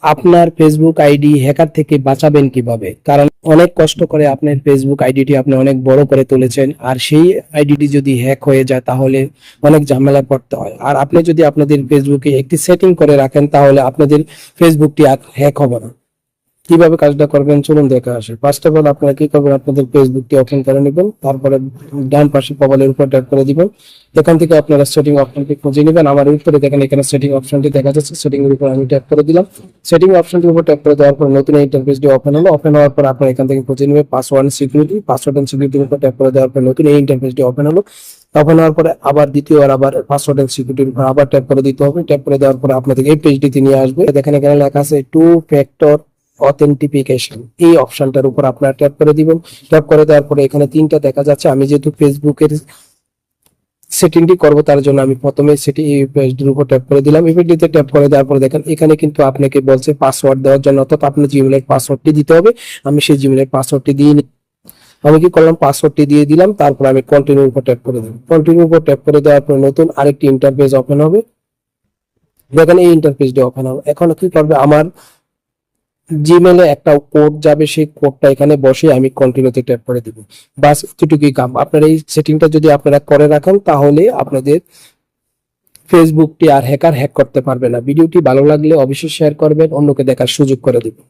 আপনার Facebook ID hacker থেকে বাঁচাবেন কিভাবে? কারণ অনেক কষ্ট করে আপনার ফেসবুক আইডিটি আপনি অনেক বড় করে তুলেছেন, আর সেই আইডিটি যদি হ্যাক হয়ে যায় তাহলে অনেক ঝামেলায় পড়তে হয়। আর আপনি যদি আপনাদের ফেসবুকে একটি সেটিং করে রাখেন তাহলে আপনাদের ফেসবুকটি আর হ্যাক হবে না। কিভাবে কাজটা করবেন চলুন দেখে আসি। ফার্স্ট অফ অল আপনারা কি করবেন, আপনাদের ফেসবুকটি ওপেন করে নেবেন, তারপরে ডান পাশে প্রোফাইলের উপর ট্যাপ করে দিবেন। এখান থেকে আপনারা সেটিং অপশনটি খুঁজে নেবেন। আমার উপরে দেখেন এখানে সেটিং অপশনটি দেখা যাচ্ছে, সেটিং এর উপর আমি ট্যাপ করে দিলাম। সেটিং অপশনটির উপর ট্যাপ করে দেওয়ার পর নতুন ইন্টারফেসটি ওপেন হলো। ওপেন হওয়ার পর আপনারা এখান থেকে খুঁজে নেবেন পাসওয়ার্ড সিকিউরিটি। পাসওয়ার্ড এন্ড সিকিউরিটির উপর ট্যাপ করে দেওয়ার পর নতুন এই ইন্টারফেসটি ওপেন হলো। ওপেন হওয়ার পরে আবার দ্বিতীয়বার আবার পাসওয়ার্ড এন্ড সিকিউরিটির উপর আবার ট্যাপ করে দিতে হবে। ট্যাপ করে দেওয়ার পর আপনাদের এই পেজটিতে নিয়ে আসবে। দেখেন এখানে লেখা আছে টু ফ্যাক্টর অথেন্টিফিকেশন, এই অপশনটার উপর আপনারা ট্যাপ করে দিবেন। ট্যাপ করে দেওয়ার পরে এখানে তিনটা দেখা যাচ্ছে। আমি যেহেতু ফেসবুকের সেটিংটি করব তার জন্য আমি প্রথমে সেটি এই পেজটির উপর ট্যাপ করে দিলাম। এই পেজটিতে ট্যাপ করে দেওয়ার পরে দেখেন এখানে কিন্তু আপনাকে বলছে পাসওয়ার্ড দেওয়ার জন্য, অর্থাৎ আপনার জিমেইলের পাসওয়ার্ডটি দিতে হবে। আমি সেই জিমেইলের পাসওয়ার্ডটি দিয়ে আমি কি করলাম, পাসওয়ার্ডটি দিয়ে দিলাম। তারপর আমি কন্টিনিউর উপর ট্যাপ করে দিলাম। কন্টিনিউর উপর ট্যাপ করে দেওয়ার পর নতুন আরেকটি ইন্টারফেস ওপেন হবে। দেখেন এই ইন্টারফেসটি ওপেন হবে। এখন কি করবে, আমার জিমেলে একটা কোড যাবে, সেই কোডটা এখানে বসে আমি কন্টিনিউতে ট্যাপ করে দিব। বাস এতটুকুই কাম। আপনারা এই সেটিংটা যদি আপনারা করে রাখেন তাহলে আপনাদের ফেসবুকটি আর হ্যাকার হ্যাক করতে পারবে না। ভিডিওটি ভালো লাগলে অবশ্যই শেয়ার করবেন, অন্যকে দেখার সুযোগ করে দিবেন।